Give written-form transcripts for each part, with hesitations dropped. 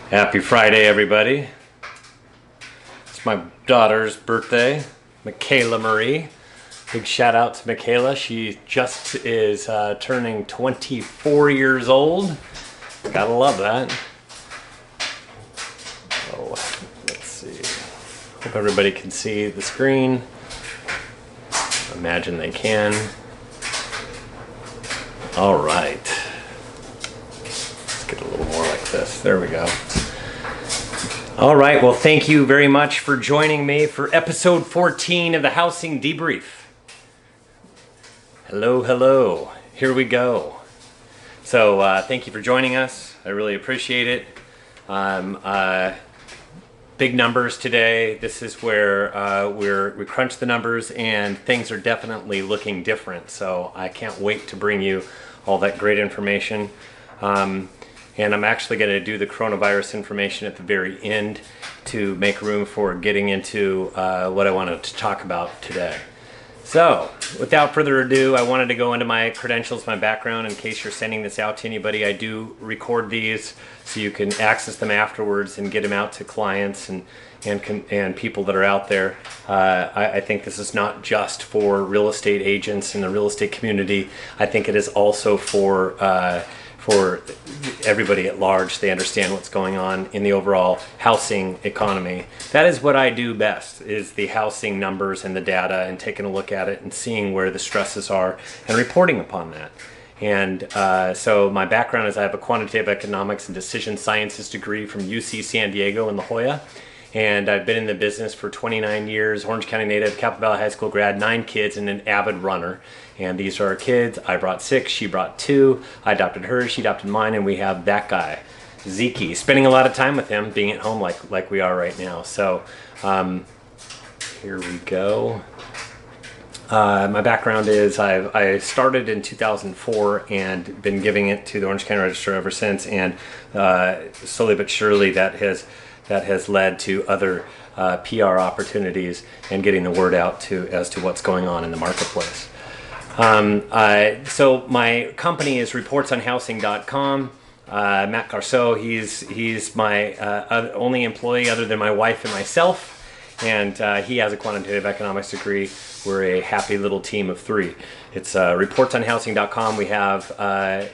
Happy Friday, everybody. It's my daughter's birthday, Michaela Marie. Big shout out to Michaela. She just is turning 24 years old. Gotta love that. Oh, let's see. Hope everybody can see the screen. Imagine they can. All right. Let's get a little more like this. There we go. All right. Well, thank you very much for joining me for episode 14 of the Housing Debrief. Hello, hello. Here we go. So thank you for joining us. I really appreciate it. Big numbers today. This is where we crunch the numbers and things are definitely looking different. So I can't wait to bring you all that great information. And I'm actually going to do the coronavirus information at the very end to make room for getting into what I wanted to talk about today. So, without further ado, I wanted to go into my credentials, my background, in case you're sending this out to anybody. I do record these so you can access them afterwards and get them out to clients and people that are out there. I think this is not just for real estate agents in the real estate community. I think it is also for everybody at large. They understand what's going on in the overall housing economy. That is what I do best, is the housing numbers and the data and taking a look at it and seeing where the stresses are and reporting upon that. And so my background is I have a quantitative economics and decision sciences degree from UC San Diego in La Jolla. And I've been in the business for 29 years, Orange County native, Capital Valley High School grad, 9 kids, and an avid runner. And these are our kids. I brought 6, she brought 2. I adopted her, she adopted mine, and we have that guy, Zeke. Spending a lot of time with him, being at home like we are right now. So here we go. My background is I started in 2004 and been giving it to the Orange County Register ever since. And slowly but surely that has led to other PR opportunities and getting the word out as to what's going on in the marketplace. So my company is reportsonhousing.com. Matt Garceau, he's my only employee other than my wife and myself, and he has a quantitative economics degree. We're a happy little team of 3. It's reportsonhousing.com. We have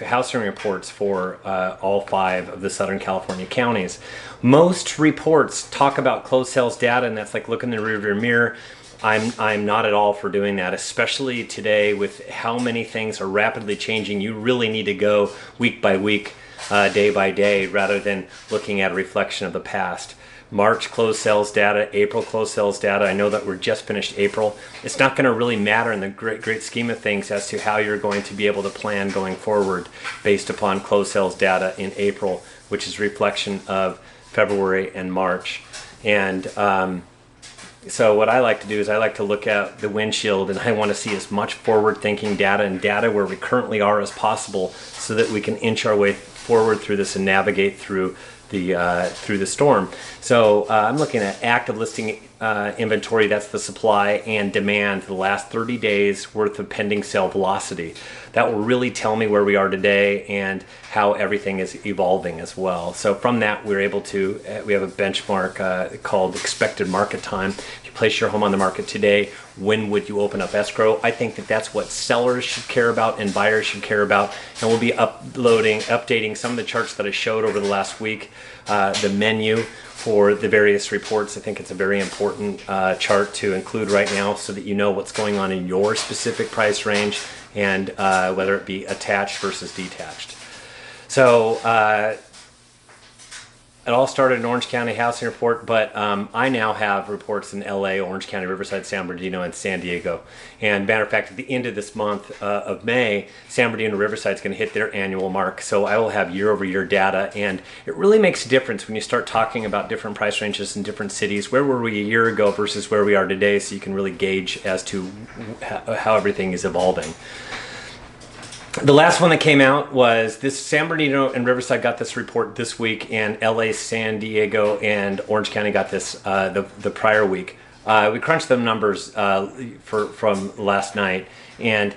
housing reports for all 5 of the Southern California counties. Most reports talk about closed sales data, and that's like looking in the rearview mirror. I'm not at all for doing that, especially today with how many things are rapidly changing. You really need to go week by week, day by day, rather than looking at a reflection of the past. March closed sales data, April closed sales data. I know that we're just finished April. It's not going to really matter in the great scheme of things as to how you're going to be able to plan going forward based upon closed sales data in April, which is reflection of February and March. And so what I like to do is I like to look at the windshield, and I want to see as much forward-thinking data and data where we currently are as possible so that we can inch our way forward through this and navigate through the storm. So I'm looking at active listing inventory, that's the supply, and demand for the last 30 days worth of pending sale velocity. That will really tell me where we are today and how everything is evolving as well. So from that, we have a benchmark called expected market time. If you place your home on the market today, when would you open up escrow? I think that's what sellers should care about and buyers should care about. And we'll be updating some of the charts that I showed over the last week, the menu for the various reports. I think it's a very important chart to include right now so that you know what's going on in your specific price range and whether it be attached versus detached. So it all started in Orange County Housing Report, but I now have reports in LA, Orange County, Riverside, San Bernardino, and San Diego. And matter of fact, at the end of this month of May, San Bernardino and Riverside is going to hit their annual mark. So I will have year-over-year data, and it really makes a difference when you start talking about different price ranges in different cities. Where were we a year ago versus where we are today, so you can really gauge as to how everything is evolving. The last one that came out was this. San Bernardino and Riverside got this report this week, and LA, San Diego, and Orange County got this the prior week. We crunched the numbers from last night, and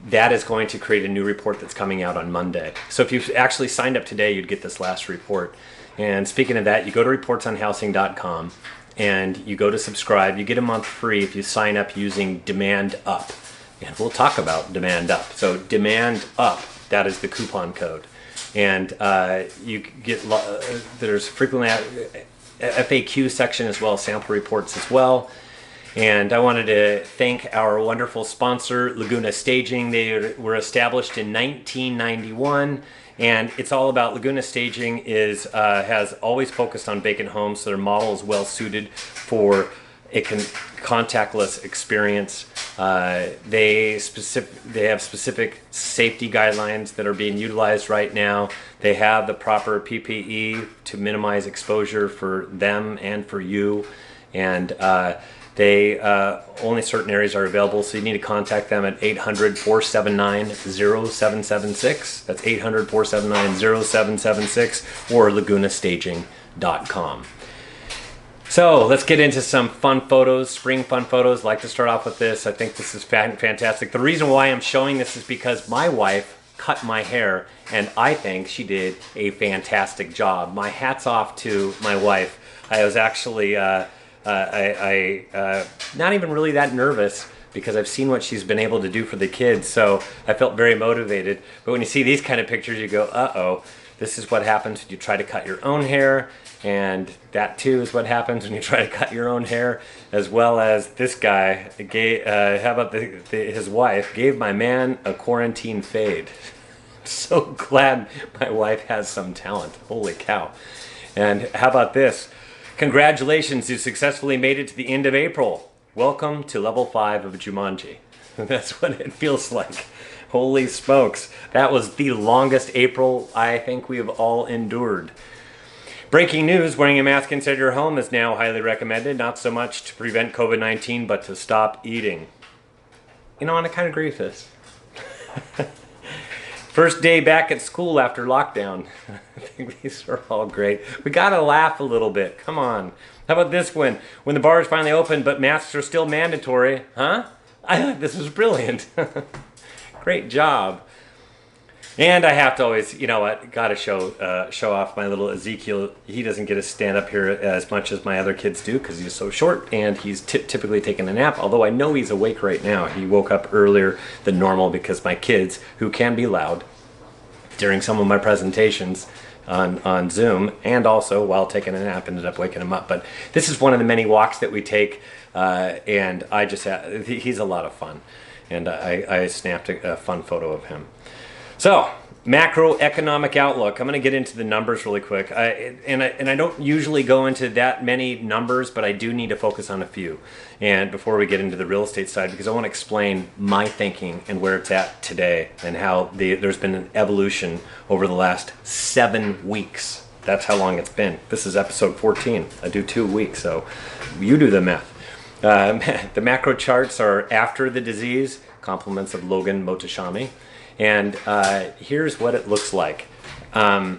that is going to create a new report that's coming out on Monday. So if you actually signed up today, you'd get this last report. And speaking of that, you go to reportsonhousing.com and you go to subscribe. You get a month free if you sign up using Demand Up. And we'll talk about Demand Up. So Demand Up, that is the coupon code. And you get, there's frequently FAQ section as well, sample reports as well. And I wanted to thank our wonderful sponsor, Laguna Staging. They were established in 1991, and it's all about Laguna Staging has always focused on vacant homes, so their model is well suited for a contactless experience. They have specific safety guidelines that are being utilized right now. They have the proper PPE to minimize exposure for them and for you, and only certain areas are available, so you need to contact them at 800-479-0776. That's 800-479-0776 or lagunastaging.com. So let's get into some fun photos, spring fun photos. I'd like to start off with this. I think this is fantastic. The reason why I'm showing this is because my wife cut my hair, and I think she did a fantastic job. My hat's off to my wife. I was actually not even really that nervous because I've seen what she's been able to do for the kids, so I felt very motivated. But when you see these kind of pictures, you go, uh-oh, this is what happens when you try to cut your own hair, and that too is what happens when you try to cut your own hair, as well as this guy, how about his wife, gave my man a quarantine fade. So glad my wife has some talent, holy cow. And how about this? Congratulations, you successfully made it to the end of April. Welcome to level 5 of Jumanji. That's what it feels like. Holy smokes. That was the longest April I think we have all endured. Breaking news, wearing a mask inside your home is now highly recommended, not so much to prevent COVID-19, but to stop eating. You know, and I kind of agree with this. First day back at school after lockdown. I think these are all great. We gotta laugh a little bit. Come on. How about this one? When the bars finally open, but masks are still mandatory. Huh? I thought this was brilliant. Great job. And I have to always, you know what, gotta show off my little Ezekiel. He doesn't get to stand up here as much as my other kids do because he's so short, and he's typically taking a nap, although I know he's awake right now. He woke up earlier than normal because my kids, who can be loud during some of my presentations on Zoom, and also while taking a nap, ended up waking him up. But this is one of the many walks that we take, and he's a lot of fun. And I snapped a fun photo of him. So, macroeconomic outlook. I'm going to get into the numbers really quick. I don't usually go into that many numbers, but I do need to focus on a few. And before we get into the real estate side, because I want to explain my thinking and where it's at today, and how there's been an evolution over the last 7 weeks. That's how long it's been. This is episode 14. I do 2 weeks, so you do the math. The macro charts are after the disease, compliments of Logan Motoshami. And here's what it looks like. And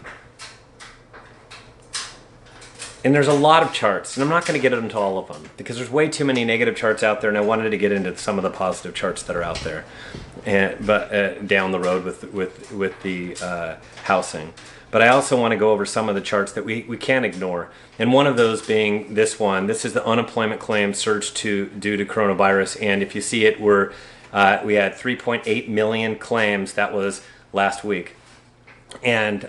there's a lot of charts, and I'm not going to get into all of them because there's way too many negative charts out there, and I wanted to get into some of the positive charts that are out there, but down the road with the housing. But I also want to go over some of the charts that we can't ignore, and one of those being this one. This is the unemployment claims surge due to coronavirus, and if you see it, we had 3.8 million claims. That was last week. And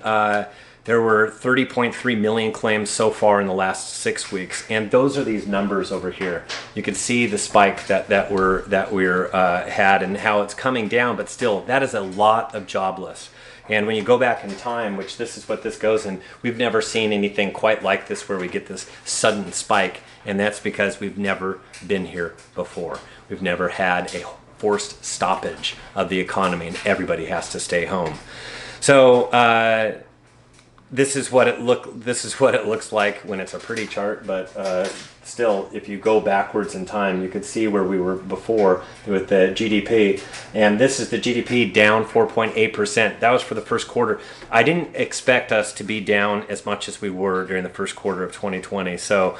there were 30.3 million claims so far in the last 6 weeks. And those are these numbers over here. You can see the spike that we're had and how it's coming down, but still, that is a lot of jobless. And when you go back in time, which this is what this goes in, we've never seen anything quite like this where we get this sudden spike. And that's because we've never been here before. We've never had a forced stoppage of the economy, and everybody has to stay home. So this is what it looks like when it's a pretty chart, but still, if you go backwards in time, you could see where we were before with the GDP. And this is the GDP down 4.8%. That was for the first quarter. I didn't expect us to be down as much as we were during the first quarter of 2020. So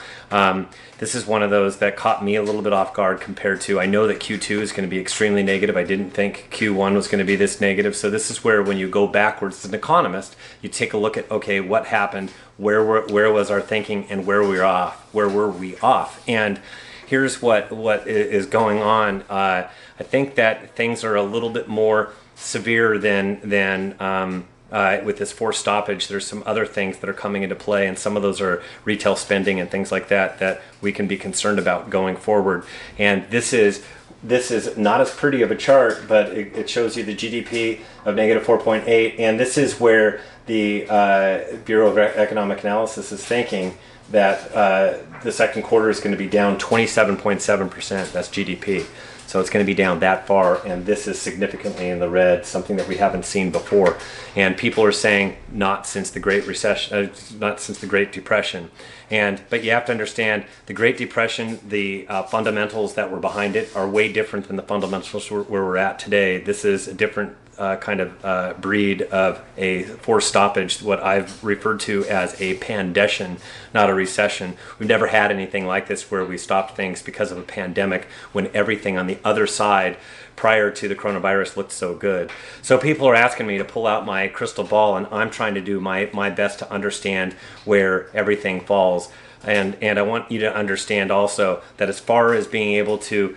this is one of those that caught me a little bit off guard compared to, I know that Q2 is going to be extremely negative. I didn't think Q1 was going to be this negative. So this is where, when you go backwards as an economist, you take a look at, okay, what happened? Where was our thinking, and where were we off? And here's what is going on. I think that things are a little bit more severe than with this forced stoppage. There's some other things that are coming into play, and some of those are retail spending and things like that we can be concerned about going forward. And this is not as pretty of a chart, but it shows you the GDP of negative 4.8, and this is where the Bureau of Economic Analysis is thinking that the second quarter is going to be down 27.7%. That's GDP. So it's going to be down that far, and this is significantly in the red, something that we haven't seen before. And people are saying not since the Great Recession, not since the Great Depression. But you have to understand, the Great Depression, the fundamentals that were behind it are way different than the fundamentals where we're at today. This is a different kind of breed of a forced stoppage, what I've referred to as a pandestion, not a recession. We've never had anything like this where we stopped things because of a pandemic when everything on the other side prior to the coronavirus looked so good. So people are asking me to pull out my crystal ball, and I'm trying to do my best to understand where everything falls. And I want you to understand also that as far as being able to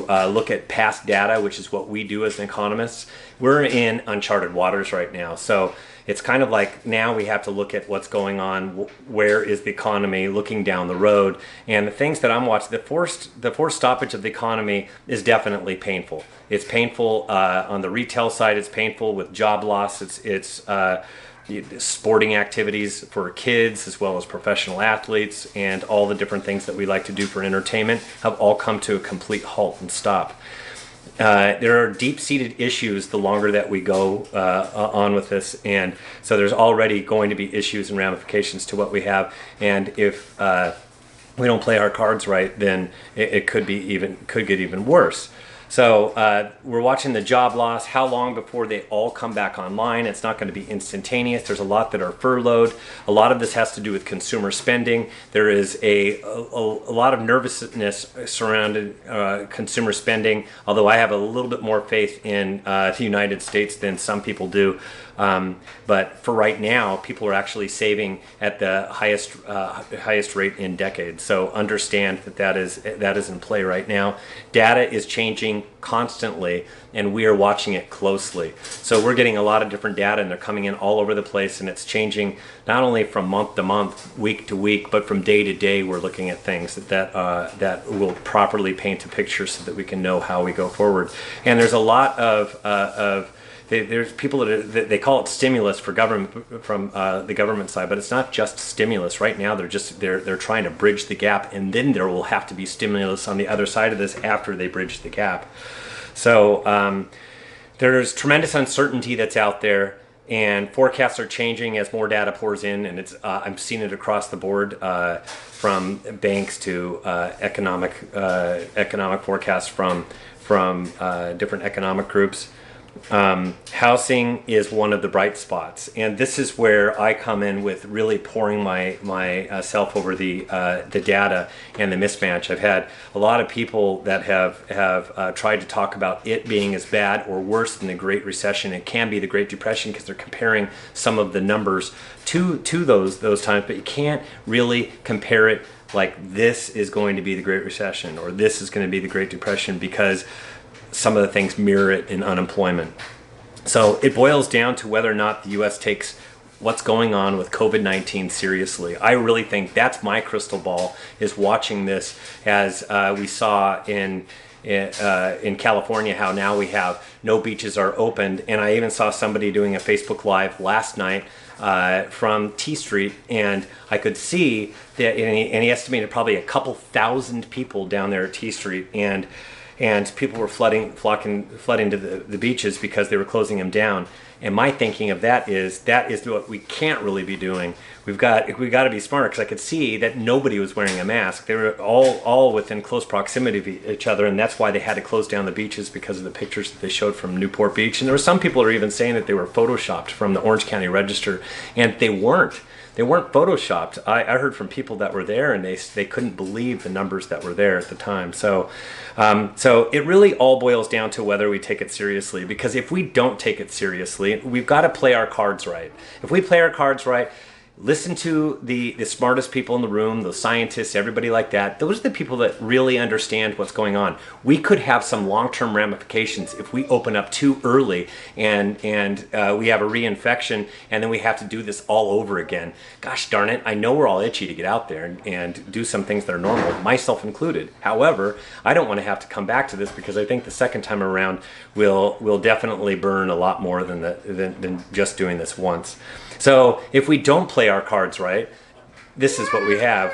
look at past data, which is what we do as an economist, we're in uncharted waters right now. So it's kind of like, now we have to look at what's going on, where is the economy looking down the road. And the things that I'm watching, the forced stoppage of the economy is definitely painful. It's painful on the retail side. It's painful with job loss. It's sporting activities for kids as well as professional athletes, and all the different things that we like to do for entertainment have all come to a complete halt and stop. There are deep-seated issues the longer that we go on with this, and so there's already going to be issues and ramifications to what we have. And if we don't play our cards right, then it could get even worse. So we're watching the job loss. How long before they all come back online? It's not going to be instantaneous. There's a lot that are furloughed. A lot of this has to do with consumer spending. There is a lot of nervousness surrounding consumer spending, although I have a little bit more faith in the United States than some people do. But for right now, people are actually saving at the highest rate in decades. So understand that is in play right now. Data is changing constantly, and we are watching it closely. So we're getting a lot of different data, and they're coming in all over the place, and it's changing not only from month to month, week to week, but from day to day. We're looking at things that will properly paint a picture so that we can know how we go forward. And there's a lot of there's people that they call it stimulus for government, from the government side, but it's not just stimulus. Right now, they're trying to bridge the gap, and then there will have to be stimulus on the other side of this after they bridge the gap. So there's tremendous uncertainty that's out there, and forecasts are changing as more data pours in, and I'm seeing it across the board, from banks to economic forecasts from different economic groups. Housing is one of the bright spots, and this is where I come in with really pouring myself over the data and the mismatch. I've had a lot of people that have tried to talk about it being as bad or worse than the Great Recession. It can be the Great Depression because they're comparing some of the numbers to those times, but you can't really compare it like this is going to be the Great Recession or this is going to be the Great Depression, because some of the things mirror it in unemployment. So it boils down to whether or not the U.S. takes what's going on with COVID-19 seriously. I really think that's my crystal ball, is watching this, as we saw in California, how now we have no beaches are opened. And I even saw somebody doing a Facebook Live last night from T Street, and I could see that, and he estimated probably a couple thousand people down there at T Street, and people were flooding to the beaches because they were closing them down. And my thinking of that is what we can't really be doing. We got to be smart, because I could see that nobody was wearing a mask. They were all within close proximity of each other, and that's why they had to close down the beaches, because of the pictures that they showed from Newport Beach. And there were some people who were even saying that they were photoshopped from the Orange County Register, and they weren't. They weren't photoshopped. I heard from people that were there, and they couldn't believe the numbers that were there at the time. So it really all boils down to whether we take it seriously, because if we don't take it seriously, we've got to play our cards right. If we play our cards right, listen to the smartest people in the room, the scientists, everybody like that. Those are the people that really understand what's going on. We could have some long-term ramifications if we open up too early and we have a reinfection, and then we have to do this all over again. Gosh darn it, I know we're all itchy to get out there and do some things that are normal, myself included. However, I don't want to have to come back to this, because I think the second time around will definitely burn a lot more than just doing this once. So if we don't play our cards right, this is what we have.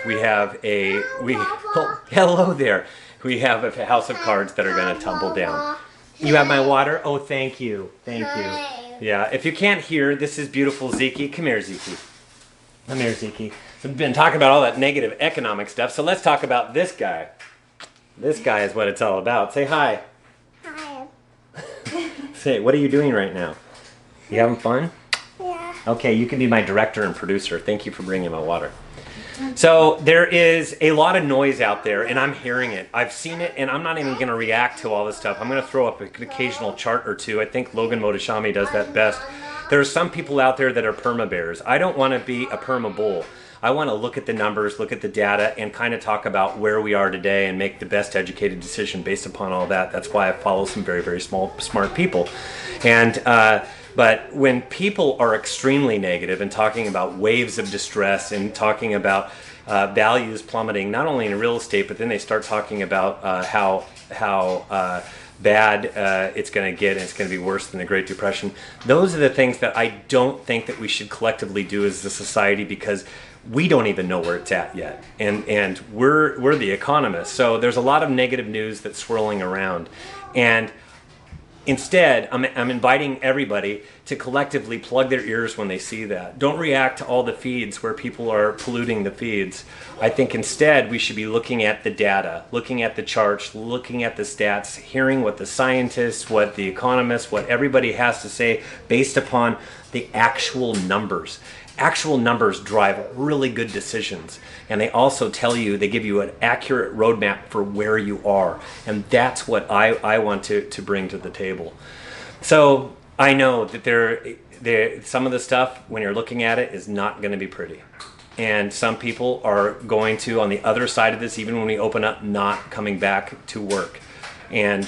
Hello there. We have a house of cards that are going to tumble down. You have my water? Oh, thank you. Thank you. Yeah, if you can't hear, this is beautiful Zeke. Come here, Zeke. Come here, Zeke. So we've been talking about all that negative economic stuff, so let's talk about this guy. This guy is what it's all about. Say hi. Hi. Say, what are you doing right now? You having fun? Yeah. Okay, you can be my director and producer. Thank you for bringing my water. So there is a lot of noise out there, and I'm hearing it. I've seen it, and I'm not even going to react to all this stuff. I'm going to throw up an occasional chart or two. I think Logan Motoshami does that best. There are some people out there that are perma-bears. I don't want to be a perma-bull. I want to look at the numbers, look at the data, and kind of talk about where we are today and make the best educated decision based upon all that. That's why I follow some very, very smart people. And but when people are extremely negative and talking about waves of distress and talking about values plummeting, not only in real estate, but then they start talking about how bad it's going to get, and it's going to be worse than the Great Depression. Those are the things that I don't think that we should collectively do as a society, because we don't even know where it's at yet, and we're the economists. So there's a lot of negative news that's swirling around, and instead, I'm inviting everybody to collectively plug their ears when they see that. Don't react to all the feeds where people are polluting the feeds. I think instead we should be looking at the data, looking at the charts, looking at the stats, hearing what the scientists, what the economists, what everybody has to say based upon the actual numbers. Actual numbers drive really good decisions, and they also tell you, they give you an accurate roadmap for where you are, and that's what I want to bring to the table. So I know that some of the stuff, when you're looking at it, is not going to be pretty, and some people are going to, on the other side of this, even when we open up, not coming back to work, and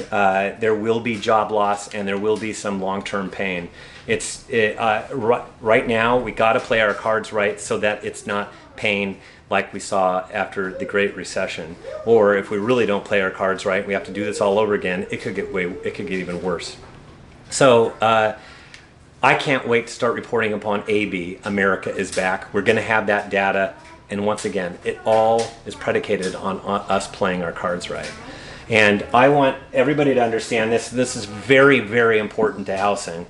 there will be job loss, and there will be some long-term pain. Right now, we got to play our cards right so that it's not pain like we saw after the Great Recession. Or if we really don't play our cards right, we have to do this all over again. It could get even worse. So I can't wait to start reporting upon AB. America is back. We're going to have that data, and once again, it all is predicated on us playing our cards right. And I want everybody to understand this. This is very, very important to housing.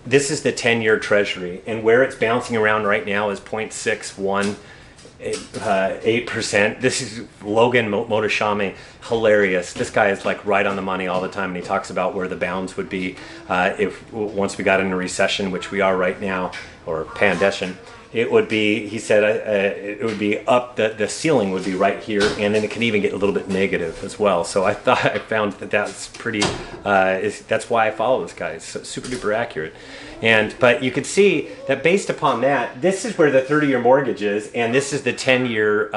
This is the 10-year Treasury, and where it's bouncing around right now is 0.618%. This is Logan Motoshami, hilarious. This guy is like right on the money all the time, and he talks about where the bounds would be once we got into recession, which we are right now, or pandestion. It would be, he said, it would be up, the ceiling would be right here, and then it can even get a little bit negative as well. So I found that that's pretty, that's why I follow this guy. It's super duper accurate. But you could see that based upon that, this is where the 30-year mortgage is, and this is the 10-year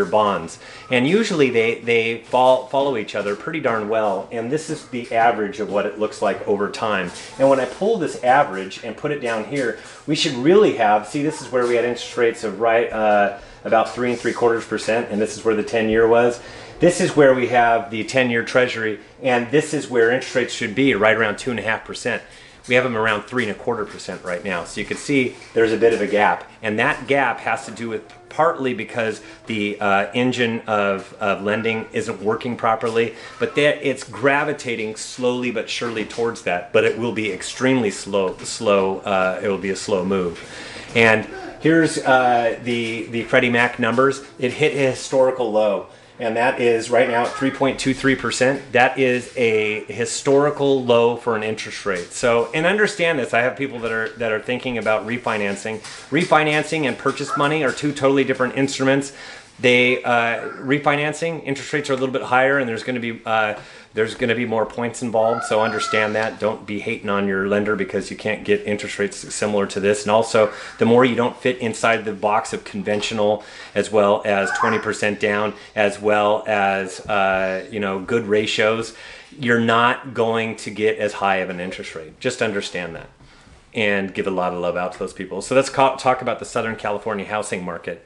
bonds. And usually they follow each other pretty darn well, and this is the average of what it looks like over time. And when I pull this average and put it down here, we should really have, see, this is where we had interest rates of about 3.75%, and this is where the 10-year was. This is where we have the 10-year Treasury, and this is where interest rates should be, right around 2.5%. We have them around 3.25% right now. So you can see there's a bit of a gap. And that gap has to do with partly because the engine of lending isn't working properly, but that it's gravitating slowly but surely towards that. But it will be extremely slow. It will be a slow move. And here's the Freddie Mac numbers. It hit a historical low. And that is right now at 3.23%. That is a historical low for an interest rate. So, and understand this, I have people that are thinking about refinancing. Refinancing and purchase money are two totally different instruments. They refinancing interest rates are a little bit higher, and there's going to be more points involved. So understand that. Don't be hating on your lender because you can't get interest rates similar to this. And also, the more you don't fit inside the box of conventional, as well as 20% down, as well as good ratios, you're not going to get as high of an interest rate. Just understand that, and give a lot of love out to those people. So let's talk about the Southern California housing market.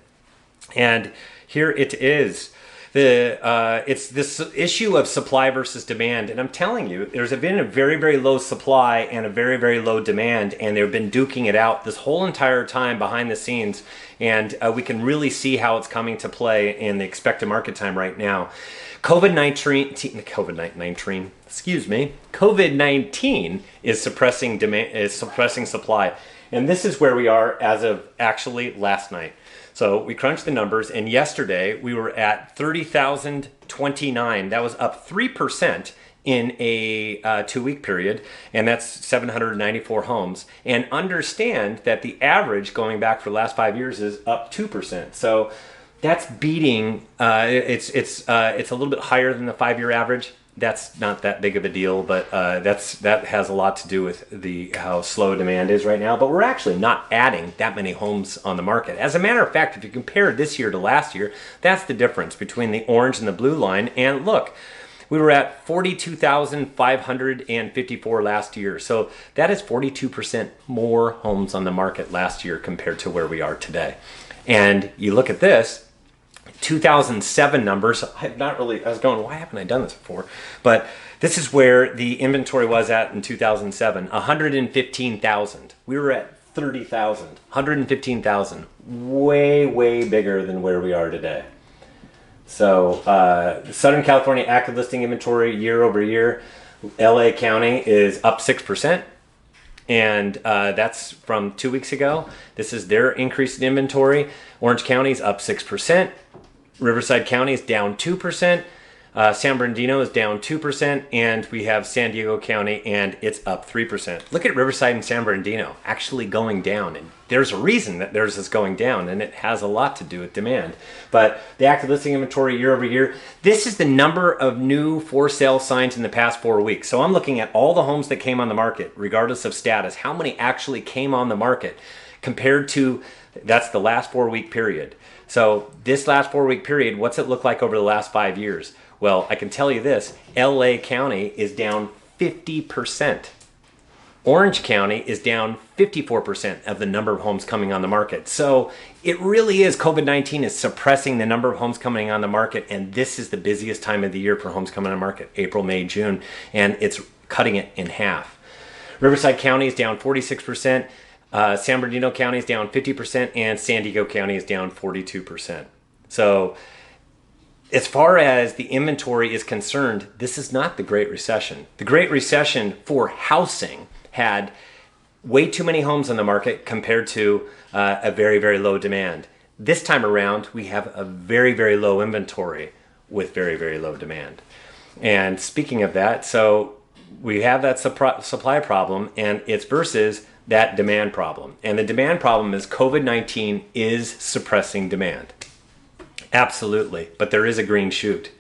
And here it is. It's this issue of supply versus demand. And I'm telling you, there's been a very, very low supply and a very, very low demand. And they've been duking it out this whole entire time behind the scenes. And we can really see how it's coming to play in the expected market time right now. COVID-19 is suppressing demand, is suppressing supply. And this is where we are as of actually last night. So we crunched the numbers, and yesterday we were at 30,029. That was up 3% in a 2-week period, and that's 794 homes. And understand that the average going back for the last 5 years is up 2%. So that's beating. It's a little bit higher than the 5-year average. That's not that big of a deal, but that has a lot to do with how slow demand is right now. But we're actually not adding that many homes on the market. As a matter of fact, if you compare this year to last year, that's the difference between the orange and the blue line. And look, we were at 42,554 last year. So that is 42% more homes on the market last year compared to where we are today. And you look at this, 2007 numbers. I was going, why haven't I done this before? But this is where the inventory was at in 2007, 115,000. We were at 30,000, 115,000, way, way bigger than where we are today. So Southern California active listing inventory year over year, LA County is up 6%. And that's from 2 weeks ago. This is their increase in inventory. Orange County is up 6%. Riverside County is down 2%. San Bernardino is down 2%. And we have San Diego County, and it's up 3%. Look at Riverside and San Bernardino actually going down. And there's a reason that theirs is going down, and it has a lot to do with demand. But the active listing inventory year over year, this is the number of new for sale signs in the past 4 weeks. So I'm looking at all the homes that came on the market, regardless of status, how many actually came on the market compared to, that's the last 4-week period. So this last 4-week period, what's it look like over the last 5 years? Well, I can tell you this, LA County is down 50%. Orange County is down 54% of the number of homes coming on the market. So it really is, COVID-19 is suppressing the number of homes coming on the market, and this is the busiest time of the year for homes coming on the market, April, May, June, and it's cutting it in half. Riverside County is down 46%, San Bernardino County is down 50%, and San Diego County is down 42%. So as far as the inventory is concerned, this is not the Great Recession. The Great Recession for housing had way too many homes on the market compared to a very, very low demand. This time around, we have a very, very low inventory with very, very low demand. And speaking of that, so we have that supply problem, and it's versus that demand problem. And the demand problem is COVID-19 is suppressing demand. Absolutely. But there is a green shoot.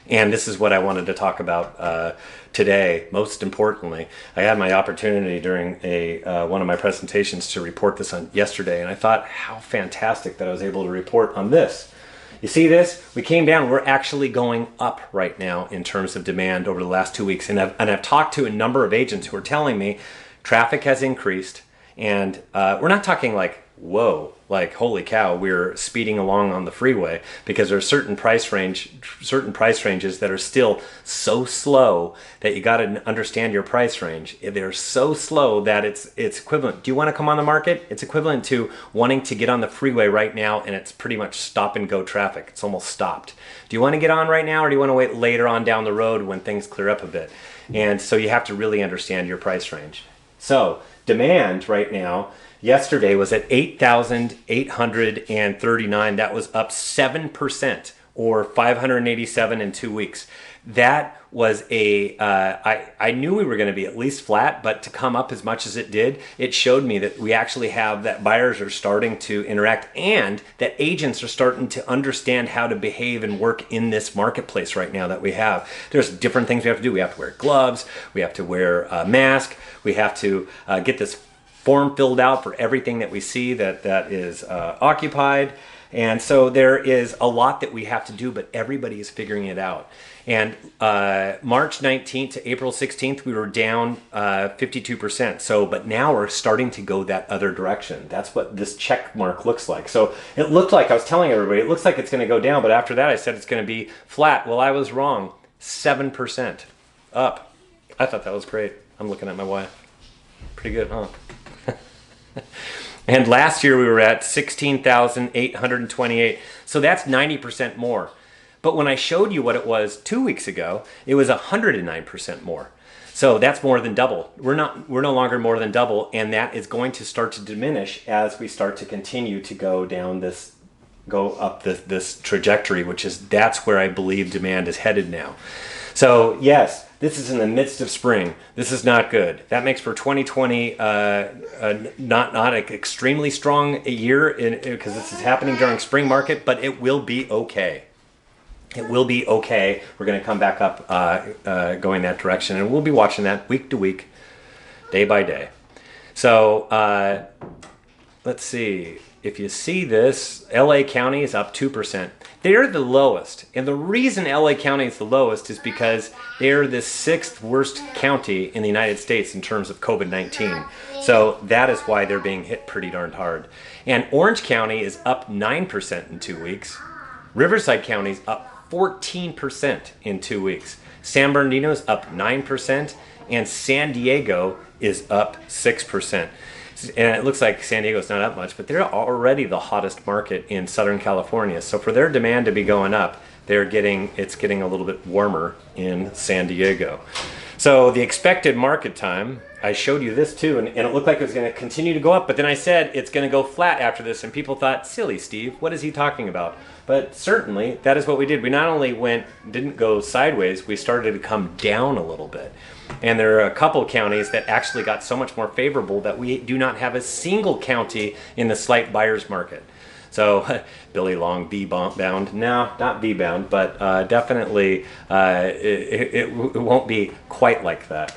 And this is what I wanted to talk about today. Most importantly, I had my opportunity during one of my presentations to report this on yesterday, and I thought how fantastic that I was able to report on this. You see this? We came down. We're actually going up right now in terms of demand over the last 2 weeks. And I've talked to a number of agents who are telling me traffic has increased, and we're not talking like, whoa, like, holy cow, we're speeding along on the freeway, because there's certain price ranges that are still so slow that you got to understand your price range. They're so slow that it's equivalent. Do you want to come on the market? It's equivalent to wanting to get on the freeway right now, and it's pretty much stop and go traffic. It's almost stopped. Do you want to get on right now, or do you want to wait later on down the road when things clear up a bit? And so you have to really understand your price range. So demand right now, yesterday was at 8,839. That was up 7%, or 587 in 2 weeks. That was I knew we were going to be at least flat, but to come up as much as it did, it showed me that we actually have that buyers are starting to interact, and that agents are starting to understand how to behave and work in this marketplace right now that we have. There's different things we have to do. We have to wear gloves. We have to wear a mask. We have to get this form filled out for everything that we see that is occupied. And so there is a lot that we have to do, but everybody is figuring it out. And March 19th to April 16th, we were down 52%. So, but now we're starting to go that other direction. That's what this check mark looks like. So it looked like, I was telling everybody, it looks like it's going to go down, but after that I said it's going to be flat. Well, I was wrong. 7% up. I thought that was great. I'm looking at my wife. Pretty good, huh? And last year we were at 16,828. So that's 90% more. But when I showed you what it was 2 weeks ago, it was 109% more. So that's more than double. We're no longer more than double, and that is going to start to diminish as we start to continue to go up this trajectory, that's where I believe demand is headed now. So yes, this is in the midst of spring. This is not good. That makes for 2020 not an extremely strong year, because this is happening during spring market, but it will be okay. It will be okay. We're going to come back up going that direction, and we'll be watching that week to week, day by day. So let's see. If you see this, LA County is up 2%. They're the lowest. And the reason LA County is the lowest is because they're the 6th worst county in the United States in terms of COVID-19. So that is why they're being hit pretty darn hard. And Orange County is up 9% in 2 weeks. Riverside County is up 14% in 2 weeks. San Bernardino is up 9%. And San Diego is up 6%. And it looks like San Diego's not up much, but they're already the hottest market in Southern California. So for their demand to be going up, it's getting a little bit warmer in San Diego. So the expected market time, I showed you this too, and it looked like it was going to continue to go up, but then I said it's going to go flat after this, and people thought, silly Steve, what is he talking about? But certainly that is what we did. We not only didn't go sideways, we started to come down a little bit. And there are a couple counties that actually got so much more favorable that we do not have a single county in the slight buyer's market. So Billy Long, B-bound. No, not B-bound, but definitely it won't be quite like that.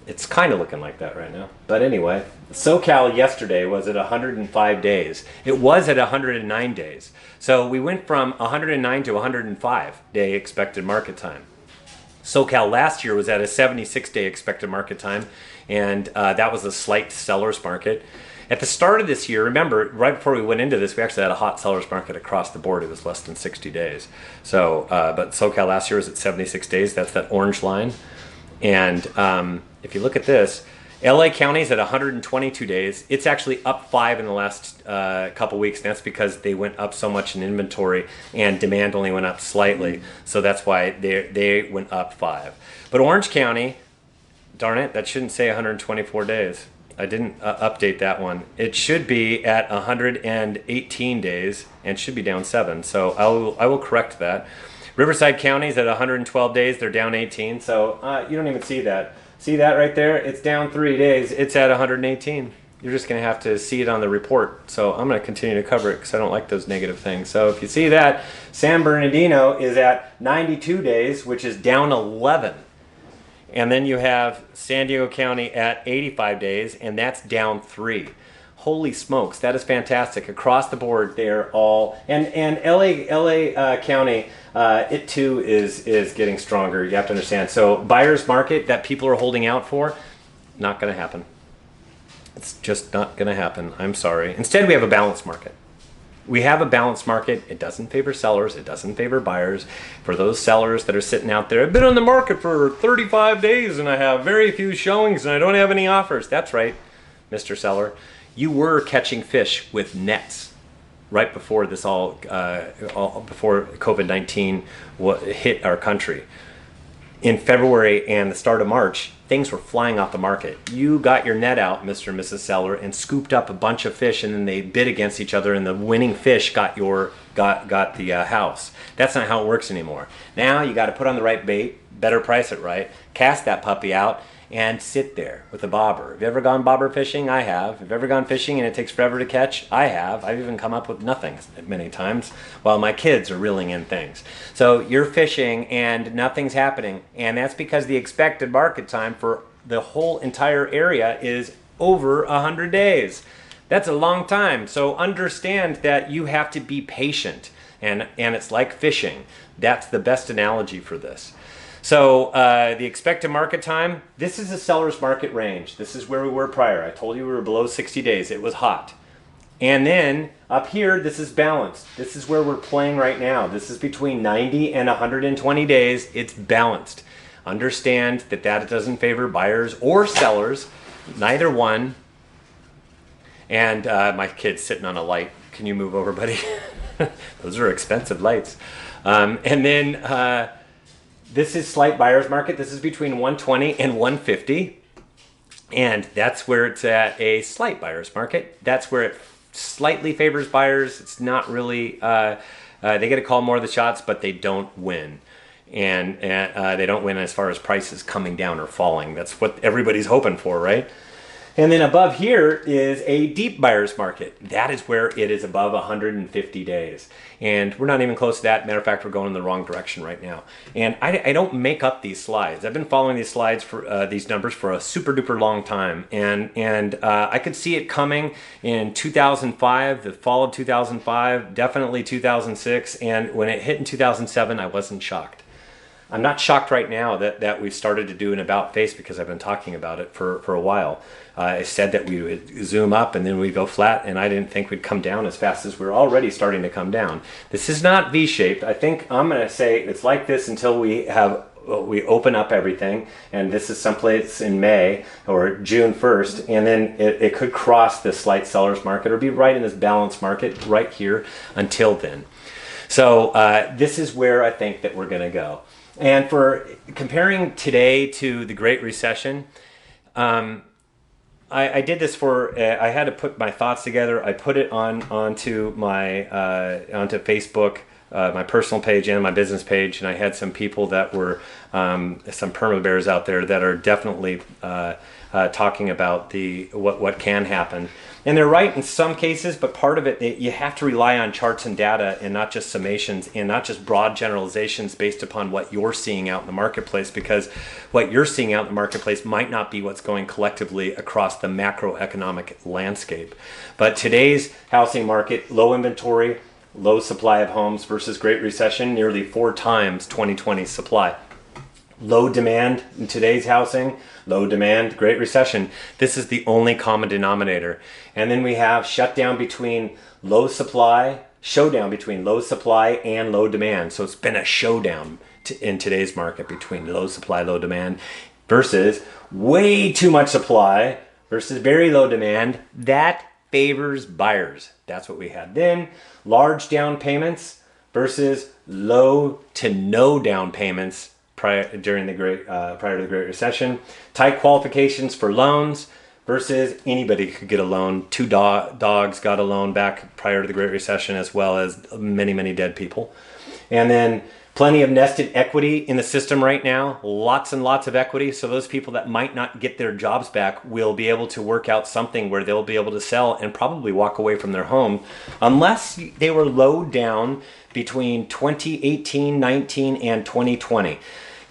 It's kind of looking like that right now. But anyway, SoCal yesterday was at 105 days. It was at 109 days. So we went from 109 to 105 day expected market time. SoCal last year was at a 76-day expected market time, and that was a slight seller's market. At the start of this year, remember, right before we went into this, we actually had a hot seller's market across the board. It was less than 60 days. So, but SoCal last year was at 76 days. That's that orange line. And if you look at this, LA County's at 122 days. It's actually up 5 in the last couple weeks, and that's because they went up so much in inventory and demand only went up slightly. So that's why they went up 5. But Orange County, darn it, that shouldn't say 124 days. I didn't update that one. It should be at 118 days and should be down 7. So I will correct that. Riverside County is at 112 days. They're down 18. So you don't even see that. See that right there? It's down 3 days. It's at 118. You're just going to have to see it on the report. So I'm going to continue to cover it because I don't like those negative things. So if you see that, San Bernardino is at 92 days, which is down 11. And then you have San Diego County at 85 days, and that's down 3. Holy smokes, that is fantastic. Across the board, they're all... And LA County, it too is getting stronger, you have to understand. So buyer's market that people are holding out for, not going to happen. It's just not going to happen. I'm sorry. Instead, we have a balanced market. We have a balanced market. It doesn't favor sellers. It doesn't favor buyers. For those sellers that are sitting out there, I've been on the market for 35 days and I have very few showings and I don't have any offers. That's right, Mr. Seller. You were catching fish with nets right before this before COVID-19 hit our country. In February and the start of March, things were flying off the market. You got your net out, Mr. and Mrs. Seller, and scooped up a bunch of fish, and then they bid against each other, and the winning fish got the house. That's not how it works anymore. Now you got to put on the right bait, better price it right, cast that puppy out, and sit there with a bobber. Have you ever gone bobber fishing? I have. Have you ever gone fishing and it takes forever to catch? I have. I've even come up with nothing many times while my kids are reeling in things. So you're fishing and nothing's happening, and that's because the expected market time for the whole entire area is over 100 days. That's a long time. So understand that you have to be patient, and it's like fishing. That's the best analogy for this. So the expected market time, this is the seller's market range. This is where we were prior. I told you we were below 60 days. It was hot. And then up here, this is balanced. This is where we're playing right now. This is between 90 and 120 days. It's balanced. Understand that doesn't favor buyers or sellers, neither one. And my kid's sitting on a light. Can you move over, buddy? Those are expensive lights. And then this is slight buyer's market. This is between 120 and 150. And that's where it's at a slight buyer's market. That's where it slightly favors buyers. It's not really, they get to call more of the shots, but they don't win. And they don't win as far as prices coming down or falling. That's what everybody's hoping for, right? And then above here is a deep buyer's market. That is where it is above 150 days. And we're not even close to that. Matter of fact, we're going in the wrong direction right now. And I don't make up these slides. I've been following these slides for these numbers for a super duper long time. And I could see it coming in 2005, the fall of 2005, definitely 2006. And when it hit in 2007, I wasn't shocked. I'm not shocked right now that we've started to do an about face because I've been talking about it for a while. I said that we would zoom up and then we'd go flat, and I didn't think we'd come down as fast as we're already starting to come down. This is not V-shaped. I think I'm going to say it's like this until we open up everything, and this is someplace in May or June 1st, and then it could cross this slight seller's market or be right in this balanced market right here until then. So this is where I think that we're going to go. And for comparing today to the Great Recession, I did this I had to put my thoughts together. I put it onto Facebook, my personal page and my business page, and I had some people that were some perma bears out there that are definitely talking about what can happen. And they're right in some cases, but part of it, you have to rely on charts and data and not just summations and not just broad generalizations based upon what you're seeing out in the marketplace, because what you're seeing out in the marketplace might not be what's going collectively across the macroeconomic landscape. But today's housing market, low inventory, low supply of homes versus Great Recession, nearly 4 times 2020 supply. Low demand in today's housing, low demand, Great Recession. This is the only common denominator. And then we have showdown between low supply and low demand. So it's been a showdown in today's market between low supply, low demand versus way too much supply versus very low demand. That favors buyers. That's what we had. Then large down payments versus low to no down payments prior to the Great Recession. Tight qualifications for loans versus anybody could get a loan. 2 dogs got a loan back prior to the Great Recession, as well as many, many dead people. And then plenty of nested equity in the system right now, lots and lots of equity. So those people that might not get their jobs back will be able to work out something where they'll be able to sell and probably walk away from their home, unless they were low down between 2018, 19, and 2020.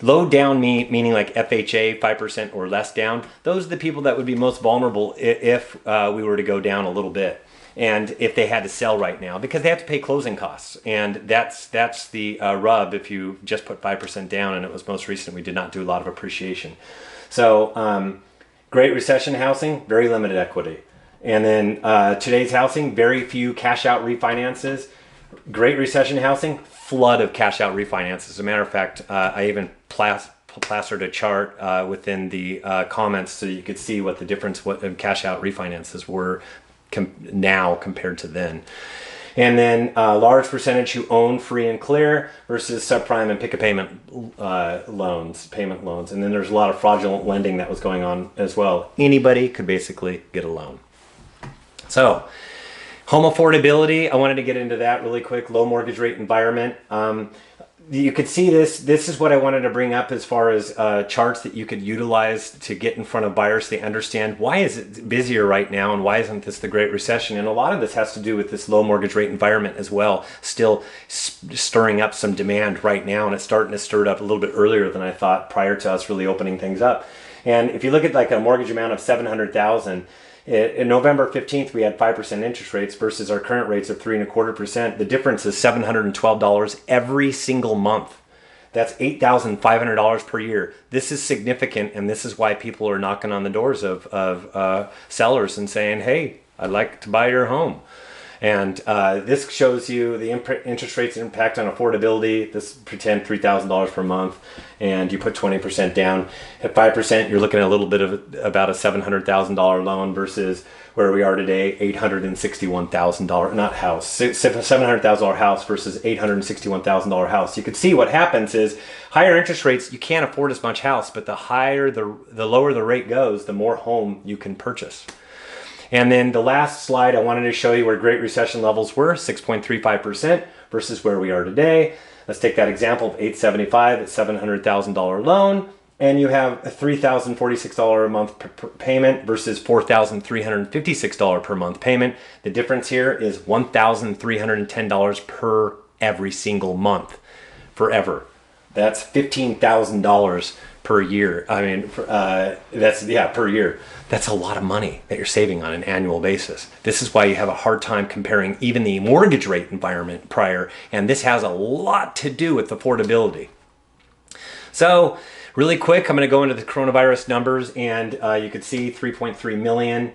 Low down meaning like FHA, 5% or less down. Those are the people that would be most vulnerable if we were to go down a little bit. And if they had to sell right now, because they have to pay closing costs. And that's the rub if you just put 5% down, and it was most recent, we did not do a lot of appreciation. So Great Recession housing, very limited equity. And then today's housing, very few cash out refinances. Great Recession housing, flood of cash out refinances. As a matter of fact, I even plastered a chart within the comments so you could see what the difference in cash out refinances were now compared to then. And then large percentage who own free and clear versus subprime and pick a payment payment loans. And then there's a lot of fraudulent lending that was going on as well. Anybody could basically get a loan. So home affordability, I wanted to get into that really quick. Low mortgage rate environment. You could see this. This is what I wanted to bring up as far as charts that you could utilize to get in front of buyers so they understand why is it busier right now and why isn't this the Great Recession. And a lot of this has to do with this low mortgage rate environment as well, still stirring up some demand right now. And it's starting to stir it up a little bit earlier than I thought prior to us really opening things up. And if you look at like a mortgage amount of $700,000, in November 15th, we had 5% interest rates versus our current rates of 3.25%. The difference is $712 every single month. That's $8,500 per year. This is significant, and this is why people are knocking on the doors of sellers and saying, hey, I'd like to buy your home. And this shows you the interest rates impact on affordability. This pretend $3,000 per month, and you put 20% down. At 5%, you're looking at a little bit of about a $700,000 loan versus where we are today, $861,000, not house, $700,000 house versus $861,000 house. You could see what happens is higher interest rates, you can't afford as much house, but the lower the rate goes, the more home you can purchase. And then the last slide, I wanted to show you where Great Recession levels were, 6.35% versus where we are today. Let's take that example of 875 at $700,000 loan, and you have a $3,046 a month payment versus $4,356 per month payment. The difference here is $1,310 per every single month, forever. That's $15,000 per year. I mean, per year. That's a lot of money that you're saving on an annual basis. This is why you have a hard time comparing even the mortgage rate environment prior, and this has a lot to do with affordability. So really quick, I'm going to go into the coronavirus numbers, and you can see 3.3 million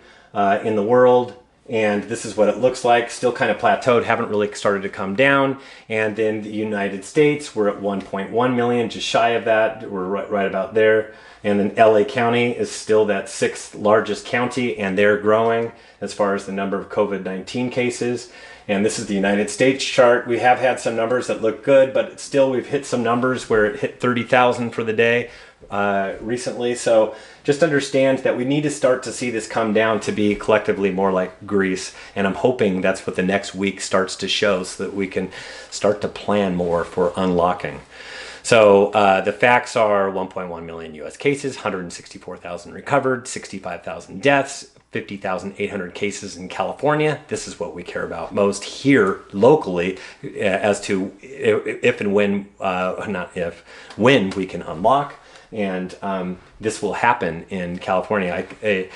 in the world. And this is what it looks like, still kind of plateaued, haven't really started to come down. And then the United States, we're at 1.1 million, just shy of that. We're right about there. And then LA County is still that 6th largest county, and they're growing as far as the number of COVID-19 cases. And this is the United States chart. We have had some numbers that look good, but still we've hit some numbers where it hit 30,000 for the day recently. So just understand that we need to start to see this come down to be collectively more like Greece. And I'm hoping that's what the next week starts to show so that we can start to plan more for unlocking. So the facts are 1.1 million US cases, 164,000 recovered, 65,000 deaths, 50,800 cases in California. This is what we care about most here locally as to if and when, when we can unlock. And this will happen in California. It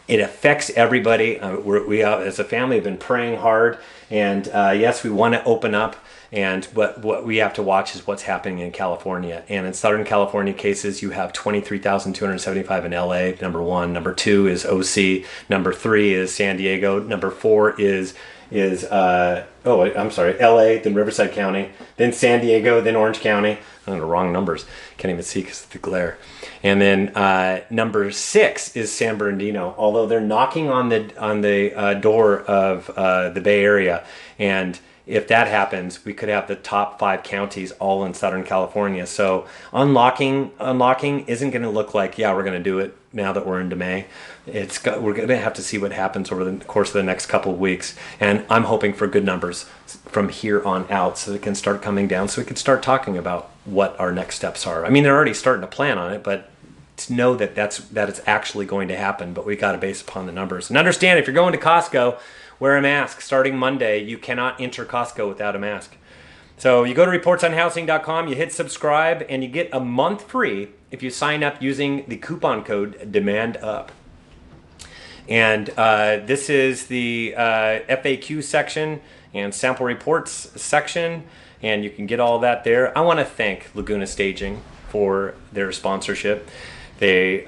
affects everybody. We as a family have been praying hard, and yes, we want to open up. And what we have to watch is what's happening in California. And in Southern California cases, you have 23,275 in LA, number one. Number two is OC. Number three is San Diego. Number four is LA, then Riverside County, then San Diego, then Orange County. I'm the wrong numbers. Can't even see because of the glare. And then number 6 is San Bernardino, although they're knocking on the door of the Bay Area. And if that happens, we could have the top 5 counties all in Southern California. So unlocking isn't going to look like, yeah, we're going to do it now that we're into May. We're going to have to see what happens over the course of the next couple of weeks. And I'm hoping for good numbers from here on out so it can start coming down so we can start talking about what our next steps are. I mean, they're already starting to plan on it, but to know that it's actually going to happen, but we got to base upon the numbers. And understand, if you're going to Costco, wear a mask. Starting Monday, you cannot enter Costco without a mask. So you go to reportsonhousing.com, you hit subscribe, and you get a month free if you sign up using the coupon code DEMANDUP. And this is the FAQ section and sample reports section, and you can get all that there. I want to thank Laguna Staging for their sponsorship. They've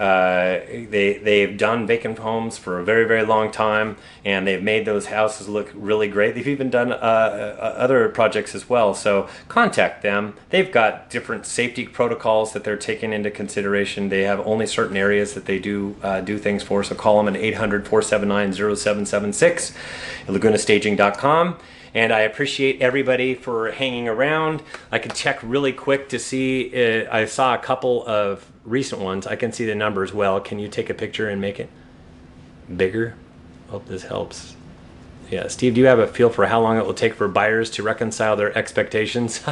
done vacant homes for a very, very long time, and they've made those houses look really great. They've even done other projects as well. So contact them. They've got different safety protocols that they're taking into consideration. They have only certain areas that they do things for. So call them at 800-479-0776 at lagunastaging.com. And I appreciate everybody for hanging around. I can check really quick to see. I saw a couple of recent ones. I can see the numbers well. Can you take a picture and make it bigger? Hope this helps. Yeah, Steve, do you have a feel for how long it will take for buyers to reconcile their expectations?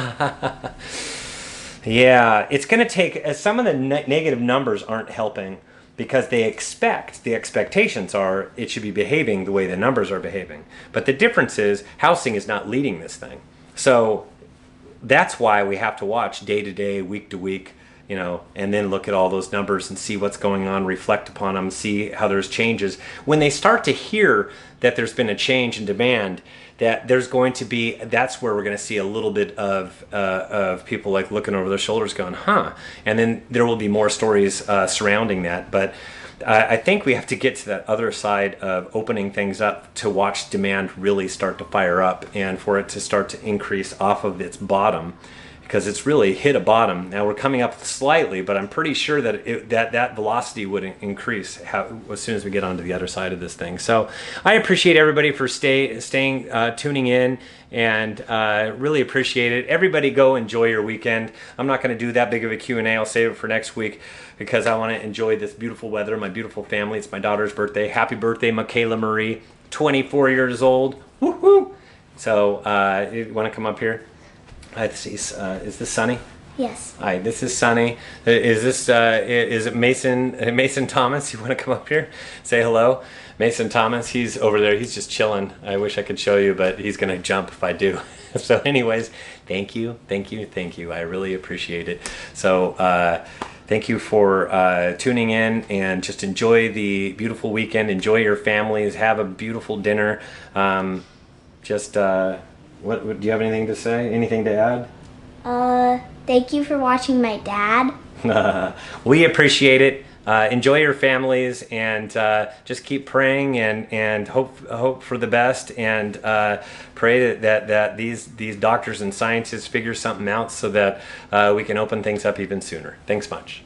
Yeah, it's going to take. Some of the negative numbers aren't helping, because the expectations are it should be behaving the way the numbers are behaving. But the difference is housing is not leading this thing. So that's why we have to watch day to day, week to week, and then look at all those numbers and see what's going on, reflect upon them, see how there's changes. When they start to hear that there's been a change in demand, that there's going to be, that's where we're going to see a little bit of people like looking over their shoulders going, huh? And then there will be more stories surrounding that. But I think we have to get to that other side of opening things up to watch demand really start to fire up and for it to start to increase off of its bottom, because it's really hit a bottom. Now we're coming up slightly, but I'm pretty sure that that velocity would increase as soon as we get onto the other side of this thing. So I appreciate everybody for staying, tuning in, and really appreciate it. Everybody go enjoy your weekend. I'm not going to do that big of a Q&A. I'll save it for next week because I want to enjoy this beautiful weather, my beautiful family. It's my daughter's birthday. Happy birthday, Michaela Marie, 24 years old. Woohoo! So you want to come up here? Let's see. Is this Sunny? Yes. Hi, this is Sunny. Is it Mason Thomas? You want to come up here? Say hello. Mason Thomas, he's over there. He's just chilling. I wish I could show you, but he's going to jump if I do. So anyways, thank you. I really appreciate it. So thank you for tuning in, and just enjoy the beautiful weekend. Enjoy your families. Have a beautiful dinner. What do you have anything to say? Anything to add? Thank you for watching my dad. We appreciate it. Enjoy your families, and just keep praying and hope for the best, and pray that these doctors and scientists figure something out so that we can open things up even sooner. Thanks much.